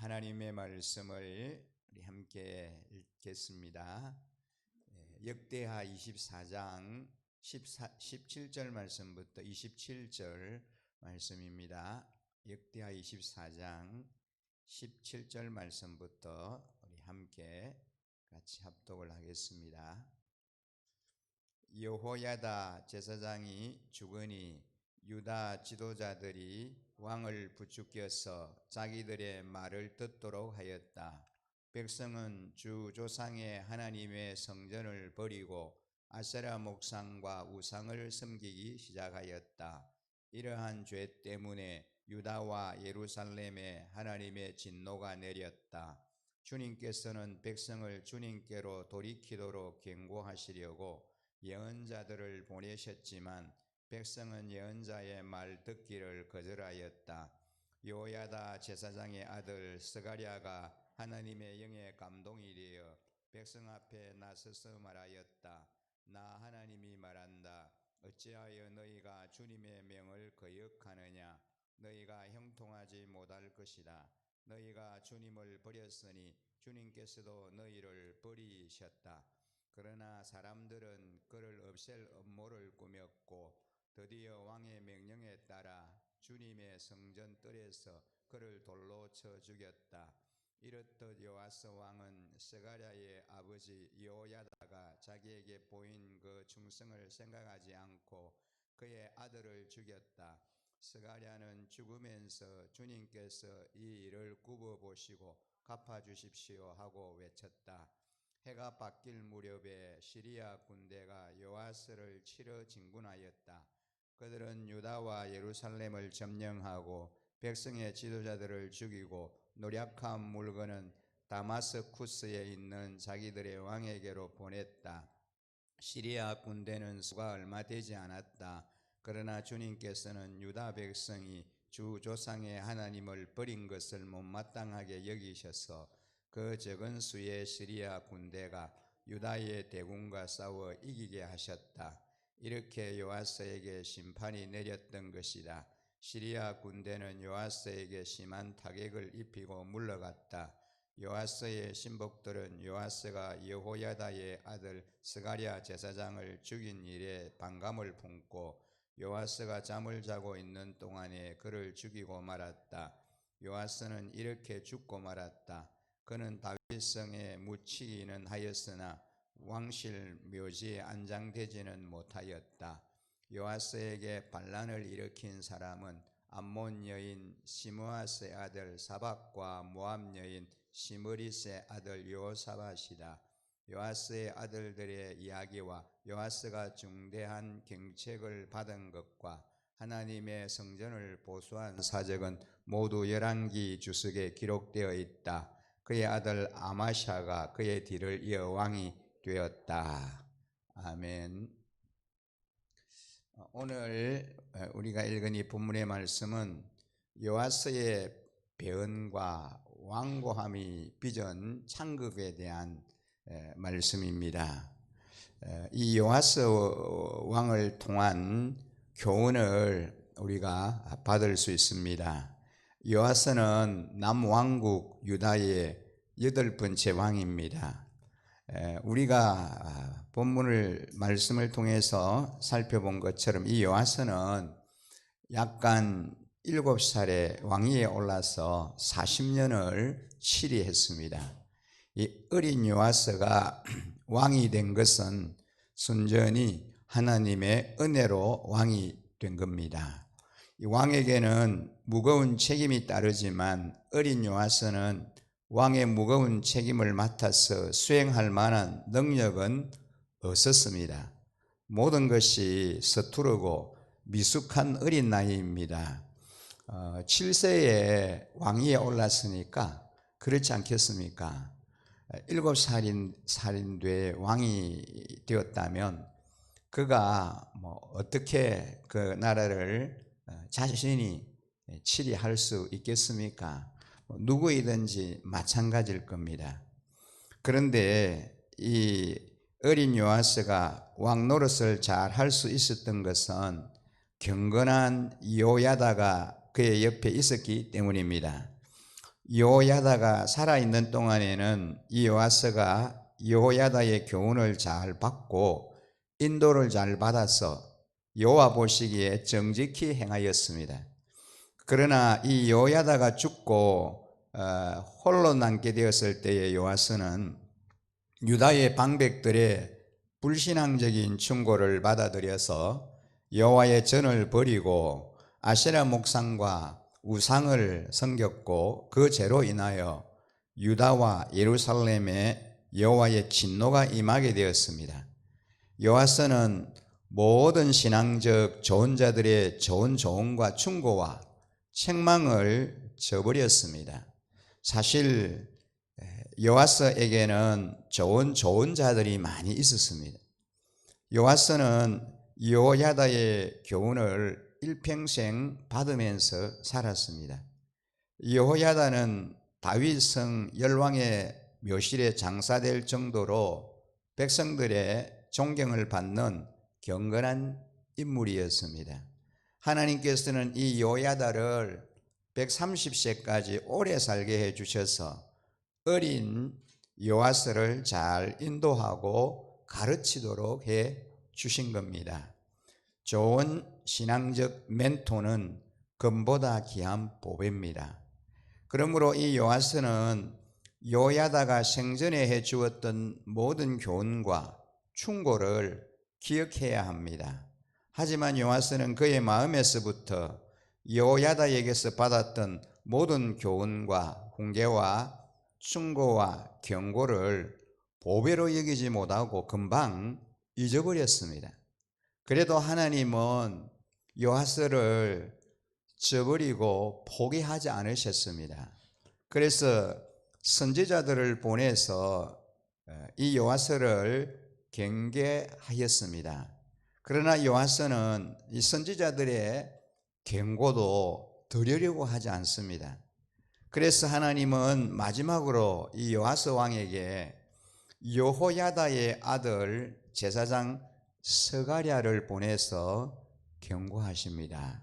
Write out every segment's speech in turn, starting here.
하나님의 말씀을 우리 함께 읽겠습니다. 역대하 24장 17절 말씀부터 27절 말씀입니다. 역대하 24장 17절 말씀부터 우리 함께 같이 합독을 하겠습니다. 여호야다 제사장이 죽으니 유다 지도자들이 왕을 부추겨서 자기들의 말을 듣도록 하였다. 백성은 주 조상의 하나님의 성전을 버리고 아세라 목상과 우상을 섬기기 시작하였다. 이러한 죄 때문에 유다와 예루살렘에 하나님의 진노가 내렸다. 주님께서는 백성을 주님께로 돌이키도록 경고하시려고 예언자들을 보내셨지만 백성은 예언자의 말 듣기를 거절하였다. 여호야다 제사장의 아들 스가랴가 하나님의 영에 감동이 되어 백성 앞에 나서서 말하였다. 나 하나님이 말한다. 어찌하여 너희가 주님의 명을 거역하느냐. 너희가 형통하지 못할 것이다. 너희가 주님을 버렸으니 주님께서도 너희를 버리셨다. 그러나 사람들은 그를 없앨 음모를 꾸몄고 드디어 왕의 명령에 따라 주님의 성전 뜰에서 그를 돌로 쳐 죽였다. 이렇듯 요아스 왕은 스가랴의 아버지 여호야다가 자기에게 보인 그 충성을 생각하지 않고 그의 아들을 죽였다. 스가랴는 죽으면서 주님께서 이 일을 굽어 보시고 갚아 주십시오 하고 외쳤다. 해가 바뀔 무렵에 시리아 군대가 요아스를 치러 진군하였다. 그들은 유다와 예루살렘을 점령하고 백성의 지도자들을 죽이고 노략한 물건은 다마스쿠스에 있는 자기들의 왕에게로 보냈다. 시리아 군대는 수가 얼마 되지 않았다. 그러나 주님께서는 유다 백성이 주 조상의 하나님을 버린 것을 못마땅하게 여기셔서 그 적은 수의 시리아 군대가 유다의 대군과 싸워 이기게 하셨다. 이렇게 요아스에게 심판이 내렸던 것이다. 시리아 군대는 요아스에게 심한 타격을 입히고 물러갔다. 요아스의 신복들은 요아스가 여호야다의 아들 스가랴 제사장을 죽인 일에 반감을 품고 요아스가 잠을 자고 있는 동안에 그를 죽이고 말았다. 요아스는 이렇게 죽고 말았다. 그는 다윗성에 묻히기는 하였으나 왕실 묘지에 안장되지는 못하였다. 요아스에게 반란을 일으킨 사람은 암몬 여인 시므아스의 아들 사박과 모압 여인 시므리스의 아들 여호사밧이다. 요아스의 아들들의 이야기와 요아스가 중대한 경책을 받은 것과 하나님의 성전을 보수한 사적은 모두 열왕기 주석에 기록되어 있다. 그의 아들 아마샤가 그의 뒤를 이어 왕이 되었다. 아멘. 오늘 우리가 읽은 이 본문의 말씀은 요아스의 배은과 완고함이 빚은 창극에 대한 말씀입니다. 이 요아스 왕을 통한 교훈을 우리가 받을 수 있습니다. 요아스는 남왕국 유다의 8번째 왕입니다. 우리가 본문을 말씀을 통해서 살펴본 것처럼 이 요아스는 약간 7살에 왕위에 올라서 40년을 치리했습니다. 이 어린 요아스가 왕이 된 것은 순전히 하나님의 은혜로 왕이 된 겁니다. 이 왕에게는 무거운 책임이 따르지만 어린 요아스는 왕의 무거운 책임을 맡아서 수행할 만한 능력은 없었습니다. 모든 것이 서투르고 미숙한 어린 나이입니다. 7세에 왕위에 올랐으니까 그렇지 않겠습니까? 7살인 돼 왕이 되었다면 그가 어떻게 그 나라를 자신이 치리할 수 있겠습니까? 누구이든지 마찬가지일 겁니다. 그런데 이 어린 요아스가 왕 노릇을 잘 할 수 있었던 것은 경건한 여호야다가 그의 옆에 있었기 때문입니다. 여호야다가 살아있는 동안에는 이 요아스가 여호야다의 교훈을 잘 받고 인도를 잘 받아서 여호와 보시기에 정직히 행하였습니다. 그러나 이 여호야다가 죽고 홀로 남게 되었을 때의 요아스는 유다의 방백들의 불신앙적인 충고를 받아들여서 여호와의 전을 버리고 아세라 목상과 우상을 섬겼고 그 죄로 인하여 유다와 예루살렘에 여호와의 진노가 임하게 되었습니다. 요아스는 모든 신앙적 좋은 자들의 좋은 조언과 충고와 책망을 저버렸습니다. 사실 요아스에게는 좋은 자들이 많이 있었습니다. 요아스는 여호야다의 교훈을 일평생 받으면서 살았습니다. 여호야다는 다윗성 열왕의 묘실에 장사될 정도로 백성들의 존경을 받는 경건한 인물이었습니다. 하나님께서는 이 여호야다를 130세까지 오래 살게 해주셔서 어린 요아스를 잘 인도하고 가르치도록 해 주신 겁니다. 좋은 신앙적 멘토는 금보다 귀한 보배입니다. 그러므로 이 요아스는 여호야다가 생전에 해 주었던 모든 교훈과 충고를 기억해야 합니다. 하지만 요아스는 그의 마음에서부터 여호야다에게서 받았던 모든 교훈과 훈계와 충고와 경고를 보배로 여기지 못하고 금방 잊어버렸습니다. 그래도 하나님은 요아스를 저버리고 포기하지 않으셨습니다. 그래서 선지자들을 보내서 이 요아스를 경계하였습니다. 그러나 요아스는 이 선지자들의 경고도 들으려고 하지 않습니다. 그래서 하나님은 마지막으로 이 요아스 왕에게 여호야다의 아들 제사장 스가랴를 보내서 경고하십니다.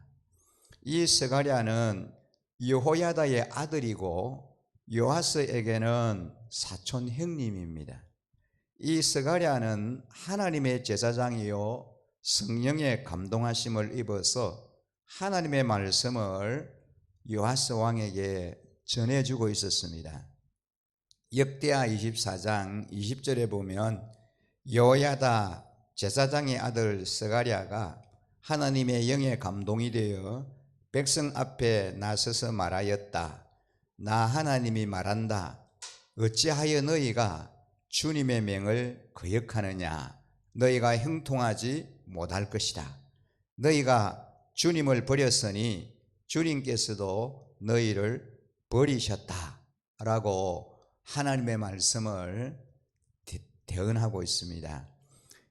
이 스가랴는 여호야다의 아들이고 요아스에게는 사촌 형님입니다. 이 스가랴는 하나님의 제사장이요 성령의 감동하심을 입어서 하나님의 말씀을 요아스 왕에게 전해주고 있었습니다. 역대하 24장 20절에 보면 여호야다 제사장의 아들 스가랴가 하나님의 영에 감동이 되어 백성 앞에 나서서 말하였다. 나 하나님이 말한다. 어찌하여 너희가 주님의 명을 거역하느냐. 너희가 형통하지 못할 것이다. 너희가 주님을 버렸으니 주님께서도 너희를 버리셨다 라고 하나님의 말씀을 대언하고 있습니다.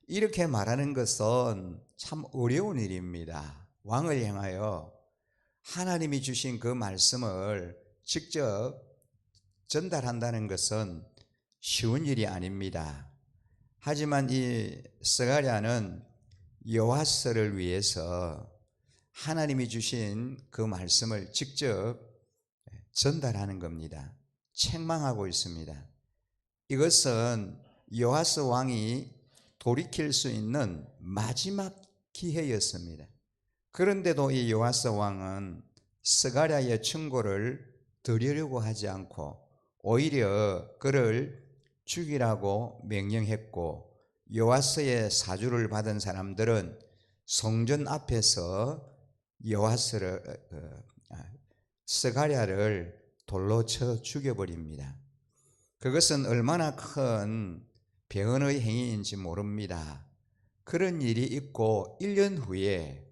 이렇게 말하는 것은 참 어려운 일입니다. 왕을 향하여 하나님이 주신 그 말씀을 직접 전달한다는 것은 쉬운 일이 아닙니다. 하지만 이 스가랴는 요아스를 위해서 하나님이 주신 그 말씀을 직접 전달하는 겁니다. 책망하고 있습니다. 이것은 요아스 왕이 돌이킬 수 있는 마지막 기회였습니다. 그런데도 이 요아스 왕은 스가랴의 충고를 들으려고 하지 않고 오히려 그를 죽이라고 명령했고, 요아스의 사주를 받은 사람들은 성전 앞에서 스가랴를 돌로 쳐 죽여버립니다. 그것은 얼마나 큰 병언의 행위인지 모릅니다. 그런 일이 있고 1년 후에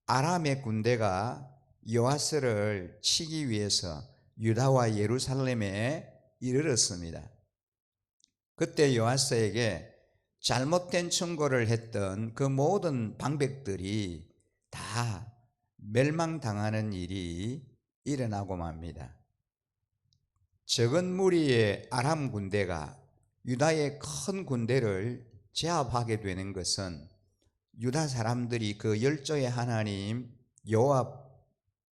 아람의 군대가 요아스를 치기 위해서 유다와 예루살렘에 이르렀습니다. 그때 요아스에게 잘못된 충고를 했던 그 모든 방백들이 다 멸망당하는 일이 일어나고 맙니다. 적은 무리의 아람 군대가 유다의 큰 군대를 제압하게 되는 것은 유다 사람들이 그 열조의 하나님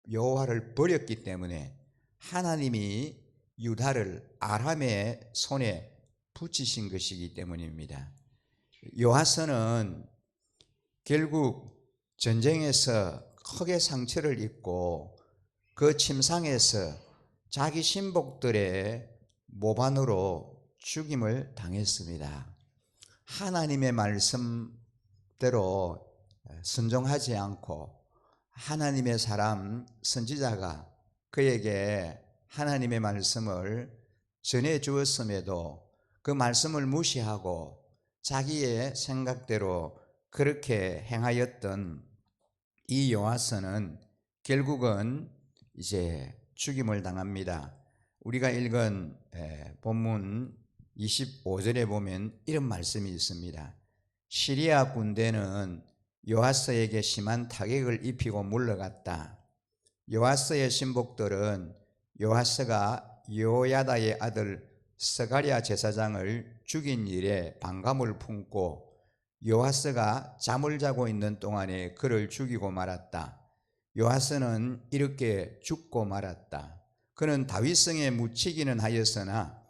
여호와를 버렸기 때문에 하나님이 유다를 아람의 손에 붙이신 것이기 때문입니다. 요아스는 결국 전쟁에서 크게 상처를 입고 그 침상에서 자기 신복들의 모반으로 죽임을 당했습니다. 하나님의 말씀대로 순종하지 않고 하나님의 사람 선지자가 그에게 하나님의 말씀을 전해 주었음에도 그 말씀을 무시하고 자기의 생각대로 그렇게 행하였던 이 요아스는 결국은 이제 죽임을 당합니다. 우리가 읽은 본문 25절에 보면 이런 말씀이 있습니다. 시리아 군대는 요아스에게 심한 타격을 입히고 물러갔다. 요아스의 신복들은 요아스가 요야다의 아들 스가랴 제사장을 죽인 일에 반감을 품고 요아스가 잠을 자고 있는 동안에 그를 죽이고 말았다. 요아스는 이렇게 죽고 말았다. 그는 다윗성에 묻히기는 하였으나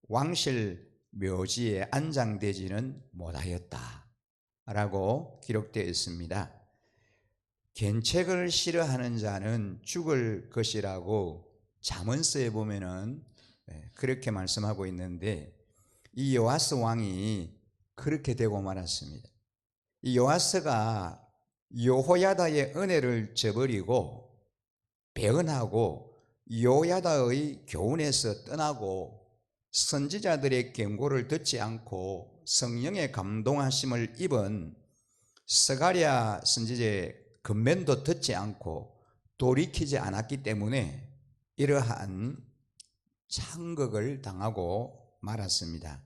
왕실 묘지에 안장되지는 못하였다 라고 기록되어 있습니다. 견책을 싫어하는 자는 죽을 것이라고 잠언서에 보면은 그렇게 말씀하고 있는데, 이 요아스 왕이 그렇게 되고 말았습니다. 이 요아스가 여호야다의 은혜를 저버리고 배은하고 요야다의 교훈에서 떠나고 선지자들의 경고를 듣지 않고 성령의 감동하심을 입은 스가랴 선지자의 권면도 듣지 않고 돌이키지 않았기 때문에 이러한 창극을 당하고 말았습니다.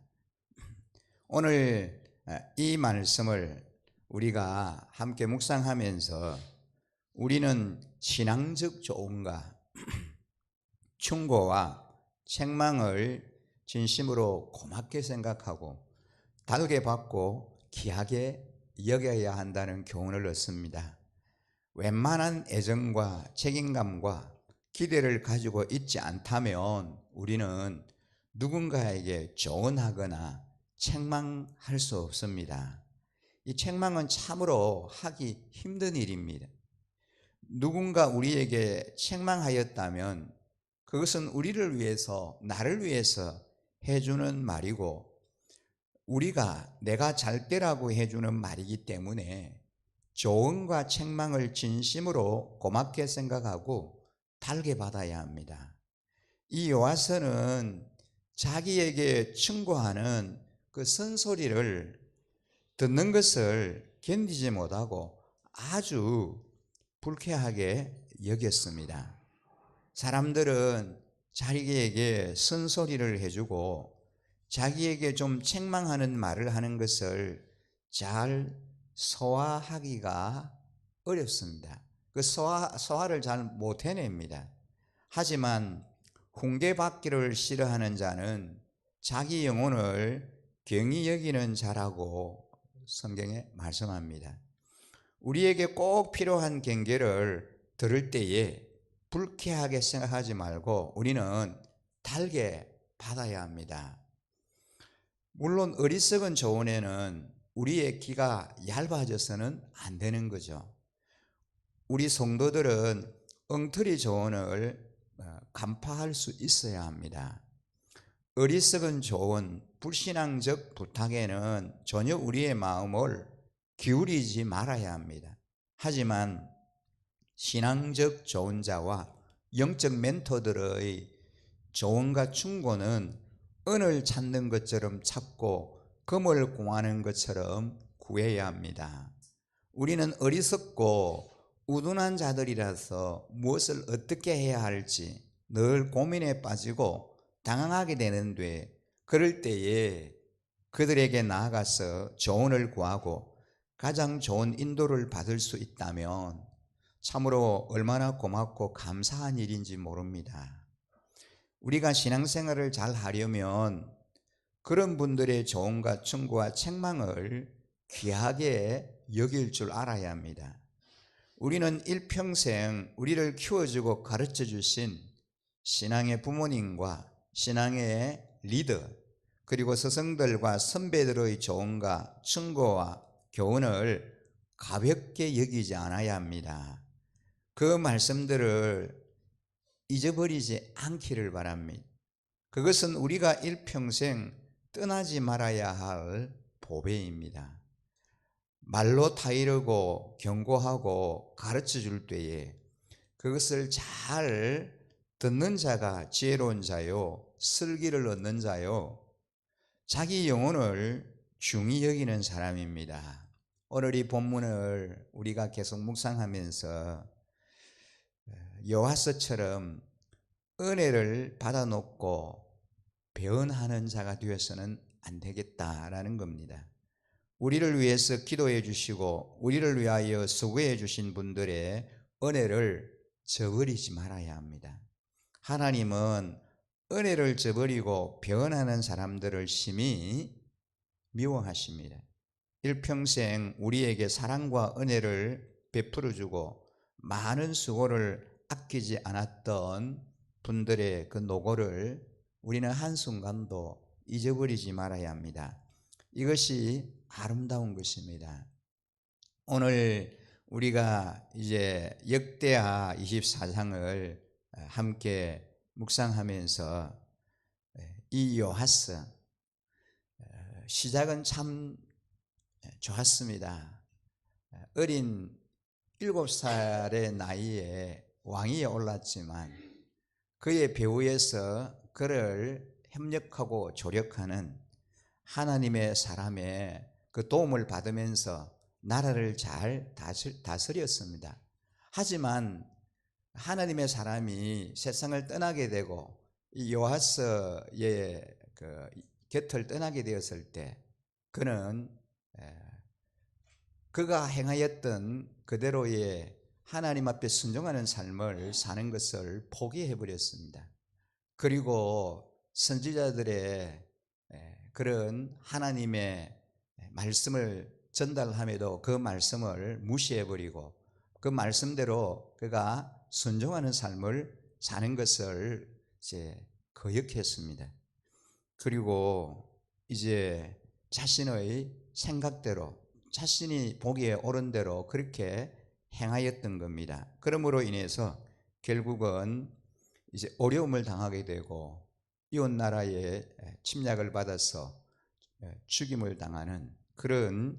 오늘 이 말씀을 우리가 함께 묵상하면서 우리는 신앙적 조언과 충고와 책망을 진심으로 고맙게 생각하고 달게 받고 귀하게 여겨야 한다는 교훈을 얻습니다. 웬만한 애정과 책임감과 기대를 가지고 있지 않다면 우리는 누군가에게 조언하거나 책망할 수 없습니다. 이 책망은 참으로 하기 힘든 일입니다. 누군가 우리에게 책망하였다면 그것은 우리를 위해서, 나를 위해서 해주는 말이고 내가 잘 되라고 해주는 말이기 때문에 조언과 책망을 진심으로 고맙게 생각하고 달게 받아야 합니다. 이 요아스는 자기에게 충고하는 그 쓴소리를 듣는 것을 견디지 못하고 아주 불쾌하게 여겼습니다. 사람들은 자기에게 쓴소리를 해주고 자기에게 좀 책망하는 말을 하는 것을 잘 소화하기가 어렵습니다. 그 소화를 잘 못 해냅니다. 하지만 훈계받기를 싫어하는 자는 자기 영혼을 경히 여기는 자라고 성경에 말씀합니다. 우리에게 꼭 필요한 경계를 들을 때에 불쾌하게 생각하지 말고 우리는 달게 받아야 합니다. 물론 어리석은 조언에는 우리의 귀가 얇아져서는 안 되는 거죠. 우리 성도들은 엉터리 조언을 간파할 수 있어야 합니다. 어리석은 조언, 불신앙적 부탁에는 전혀 우리의 마음을 기울이지 말아야 합니다. 하지만 신앙적 조언자와 영적 멘토들의 조언과 충고는 은을 찾는 것처럼 찾고 금을 구하는 것처럼 구해야 합니다. 우리는 어리석고 우둔한 자들이라서 무엇을 어떻게 해야 할지 늘 고민에 빠지고 당황하게 되는데, 그럴 때에 그들에게 나아가서 조언을 구하고 가장 좋은 인도를 받을 수 있다면 참으로 얼마나 고맙고 감사한 일인지 모릅니다. 우리가 신앙생활을 잘 하려면 그런 분들의 조언과 충고와 책망을 귀하게 여길 줄 알아야 합니다. 우리는 일평생 우리를 키워주고 가르쳐 주신 신앙의 부모님과 신앙의 리더, 그리고 스승들과 선배들의 조언과 충고와 교훈을 가볍게 여기지 않아야 합니다. 그 말씀들을 잊어버리지 않기를 바랍니다. 그것은 우리가 일평생 떠나지 말아야 할 보배입니다. 말로 타이르고 경고하고 가르쳐 줄 때에 그것을 잘 듣는 자가 지혜로운 자요, 슬기를 얻는 자요, 자기 영혼을 중히 여기는 사람입니다. 오늘 이 본문을 우리가 계속 묵상하면서 여호와서처럼 은혜를 받아놓고 배은하는 자가 되어서는 안 되겠다라는 겁니다. 우리를 위해서 기도해 주시고 우리를 위하여 수고해 주신 분들의 은혜를 저버리지 말아야 합니다. 하나님은 은혜를 저버리고 배은하는 사람들을 심히 미워하십니다. 일평생 우리에게 사랑과 은혜를 베풀어 주고 많은 수고를 아끼지 않았던 분들의 그 노고를 우리는 한순간도 잊어버리지 말아야 합니다. 이것이 아름다운 것입니다. 오늘 우리가 이제 역대하 24장을 함께 묵상하면서 이 요하스 시작은 참 좋았습니다. 어린 7살의 나이에 왕위에 올랐지만 그의 배후에서 그를 협력하고 조력하는 하나님의 사람의 그 도움을 받으면서 나라를 잘 다스렸습니다. 하지만 하나님의 사람이 세상을 떠나게 되고 이 요하스의 그 곁을 떠나게 되었을 때 그는 그가 행하였던 그대로의 하나님 앞에 순종하는 삶을 사는 것을 포기해 버렸습니다. 그리고 선지자들의 그런 하나님의 말씀을 전달함에도 그 말씀을 무시해 버리고 그 말씀대로 그가 순종하는 삶을 사는 것을 이제 거역했습니다. 그리고 이제 자신의 생각대로 자신이 보기에 옳은 대로 그렇게 행하였던 겁니다. 그러므로 인해서 결국은 이제 어려움을 당하게 되고 이웃 나라의 침략을 받아서 죽임을 당하는 그런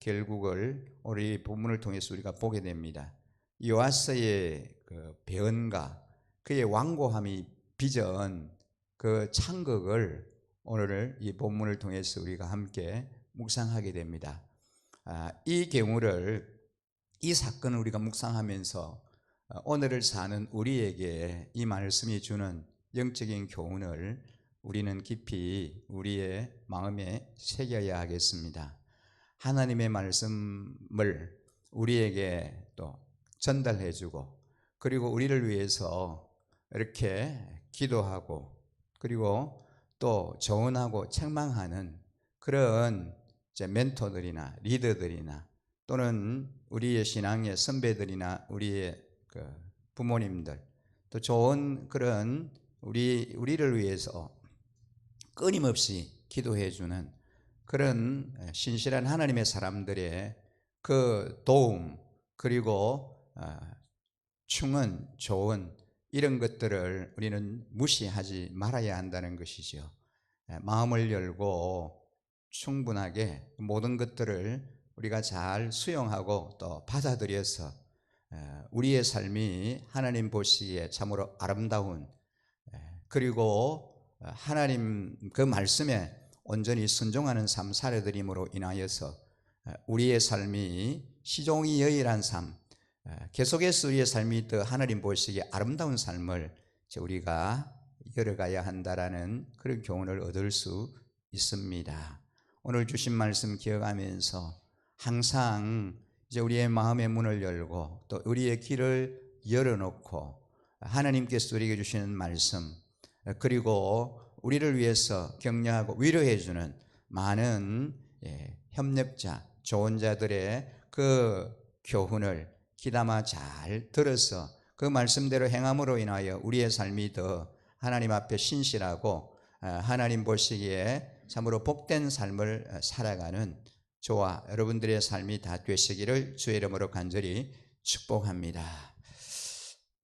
결국을 우리 본문을 통해서 우리가 보게 됩니다. 요아스의 그 배언과 그의 완고함이 빚은 그 창극을 오늘 이 본문을 통해서 우리가 함께 묵상하게 됩니다. 이 경우를 이 사건을 우리가 묵상하면서 오늘을 사는 우리에게 이 말씀이 주는 영적인 교훈을 우리는 깊이 우리의 마음에 새겨야 하겠습니다. 하나님의 말씀을 우리에게 또 전달해 주고 그리고 우리를 위해서 이렇게 기도하고 그리고 또 조언하고 책망하는 그런 멘토들이나 리더들이나 또는 우리의 신앙의 선배들이나 우리의 그 부모님들 또 좋은 그런 우리를 위해서 끊임없이 기도해 주는 그런 신실한 하나님의 사람들의 그 도움 그리고 충은 조언 이런 것들을 우리는 무시하지 말아야 한다는 것이죠. 마음을 열고 충분하게 모든 것들을 우리가 잘 수용하고 또 받아들여서 우리의 삶이 하나님 보시기에 참으로 아름다운 그리고 하나님 그 말씀에 온전히 순종하는 삶 살아드림으로 인하여서 우리의 삶이 시종이 여일한 삶 계속해서 우리의 삶이 더 하나님 보시기에 아름다운 삶을 우리가 열어가야 한다라는 그런 교훈을 얻을 수 있습니다. 오늘 주신 말씀 기억하면서 항상 이제 우리의 마음의 문을 열고 또 우리의 길을 열어놓고 하나님께서 우리에게 주시는 말씀 그리고 우리를 위해서 격려하고 위로해 주는 많은 협력자, 좋은 자들의 그 교훈을 귀담아 잘 들어서 그 말씀대로 행함으로 인하여 우리의 삶이 더 하나님 앞에 신실하고 하나님 보시기에 참으로 복된 삶을 살아가는 저와 여러분들의 삶이 다 되시기를 주의 이름으로 간절히 축복합니다.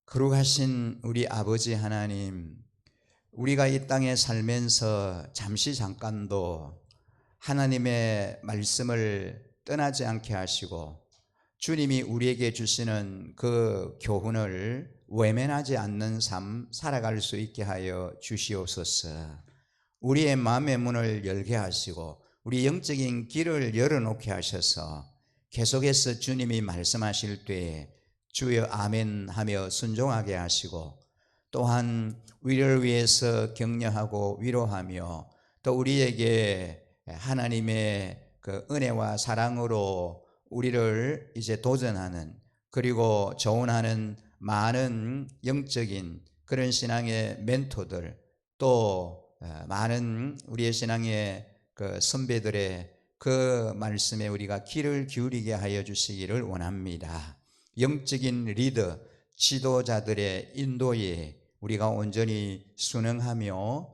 거룩하신 우리 아버지 하나님, 우리가 이 땅에 살면서 잠깐도 하나님의 말씀을 떠나지 않게 하시고 주님이 우리에게 주시는 그 교훈을 외면하지 않는 삶 살아갈 수 있게 하여 주시옵소서. 우리의 마음의 문을 열게 하시고 우리 영적인 길을 열어놓게 하셔서 계속해서 주님이 말씀하실 때에 주여 아멘 하며 순종하게 하시고, 또한 우리를 위해서 격려하고 위로하며 또 우리에게 하나님의 그 은혜와 사랑으로 우리를 이제 도전하는, 그리고 조언하는 많은 영적인 그런 신앙의 멘토들, 또 많은 우리의 신앙의 그 선배들의 그 말씀에 우리가 귀를 기울이게 하여 주시기를 원합니다. 영적인 리더, 지도자들의 인도에 우리가 온전히 순응하며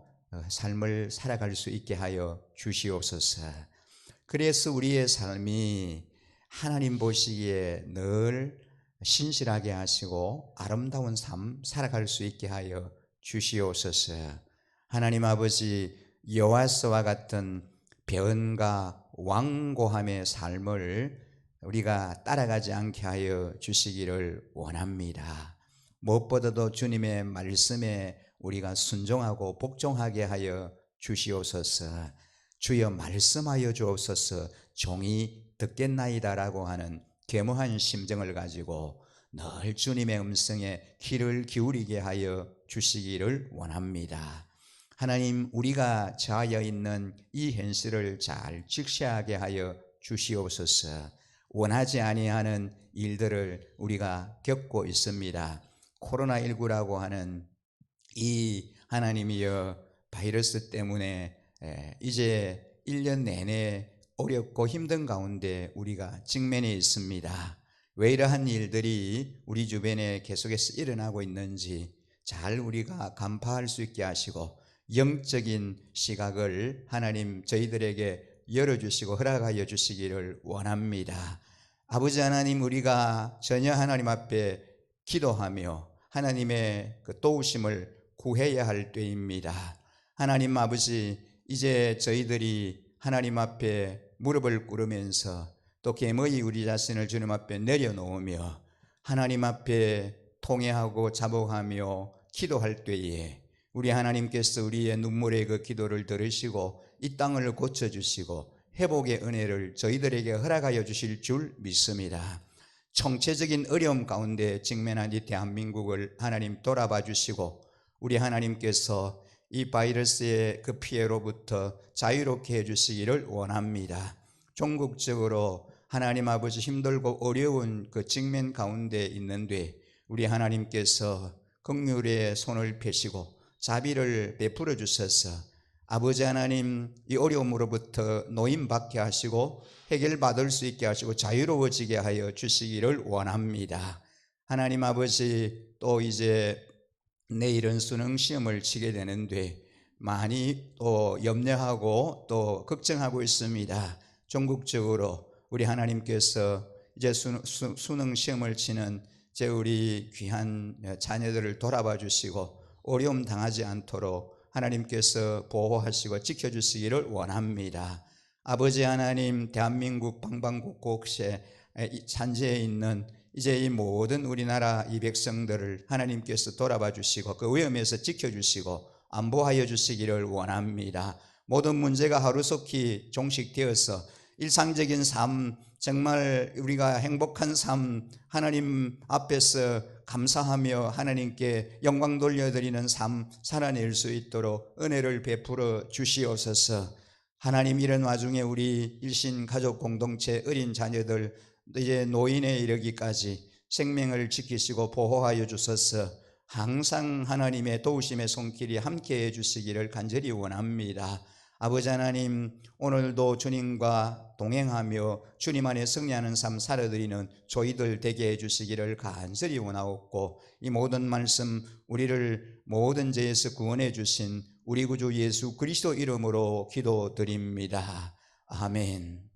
삶을 살아갈 수 있게 하여 주시옵소서. 그래서 우리의 삶이 하나님 보시기에 늘 신실하게 하시고 아름다운 삶 살아갈 수 있게 하여 주시옵소서. 하나님 아버지, 여호와서와 같은 배은과 완고함의 삶을 우리가 따라가지 않게 하여 주시기를 원합니다. 무엇보다도 주님의 말씀에 우리가 순종하고 복종하게 하여 주시옵소서. 주여 말씀하여 주옵소서. 종이 듣겠나이다라고 하는 겸허한 심정을 가지고 늘 주님의 음성에 귀를 기울이게 하여 주시기를 원합니다. 하나님, 우리가 처하여 있는 이 현실을 잘 직시하게 하여 주시옵소서. 원하지 아니하는 일들을 우리가 겪고 있습니다. 코로나19라고 하는 이 하나님이여 바이러스 때문에 이제 1년 내내 어렵고 힘든 가운데 우리가 직면해 있습니다. 왜 이러한 일들이 우리 주변에 계속해서 일어나고 있는지 잘 우리가 간파할 수 있게 하시고 영적인 시각을 하나님 저희들에게 열어주시고 허락하여 주시기를 원합니다. 아버지 하나님, 우리가 전혀 하나님 앞에 기도하며 하나님의 그 도우심을 구해야 할 때입니다. 하나님 아버지, 이제 저희들이 하나님 앞에 무릎을 꿇으면서 또 개머이 우리 자신을 주님 앞에 내려놓으며 하나님 앞에 통회하고 자복하며 기도할 때에 우리 하나님께서 우리의 눈물의 그 기도를 들으시고 이 땅을 고쳐주시고 회복의 은혜를 저희들에게 허락하여 주실 줄 믿습니다. 총체적인 어려움 가운데 직면한 이 대한민국을 하나님 돌아봐 주시고 우리 하나님께서 이 바이러스의 그 피해로부터 자유롭게 해주시기를 원합니다. 종국적으로 하나님 아버지 힘들고 어려운 그 직면 가운데 있는데 우리 하나님께서 긍휼의 손을 펴시고 자비를 베풀어 주셔서 아버지 하나님, 이 어려움으로부터 노임받게 하시고 해결받을 수 있게 하시고 자유로워지게 하여 주시기를 원합니다. 하나님 아버지, 또 이제 내일은 수능 시험을 치게 되는데 많이 또 염려하고 또 걱정하고 있습니다. 전국적으로 우리 하나님께서 이제 수능 시험을 치는 제 우리 귀한 자녀들을 돌아봐 주시고 어려움 당하지 않도록 하나님께서 보호하시고 지켜주시기를 원합니다. 아버지 하나님, 대한민국 방방곡곡에 산지에 있는 이제 이 모든 우리나라 이 백성들을 하나님께서 돌아봐 주시고 그 위험에서 지켜주시고 안보하여 주시기를 원합니다. 모든 문제가 하루속히 종식되어서 일상적인 삶, 정말 우리가 행복한 삶, 하나님 앞에서 감사하며 하나님께 영광 돌려드리는 삶 살아낼 수 있도록 은혜를 베풀어 주시옵소서. 하나님, 이런 와중에 우리 일신 가족 공동체 어린 자녀들 이제 노인에 이르기까지 생명을 지키시고 보호하여 주셔서 항상 하나님의 도우심의 손길이 함께해 주시기를 간절히 원합니다. 아버지 하나님, 오늘도 주님과 동행하며 주님 안에 승리하는 삶 살아드리는 저희들 되게 해주시기를 간절히 원하옵고, 이 모든 말씀 우리를 모든 죄에서 구원해 주신 우리 구주 예수 그리스도 이름으로 기도드립니다. 아멘.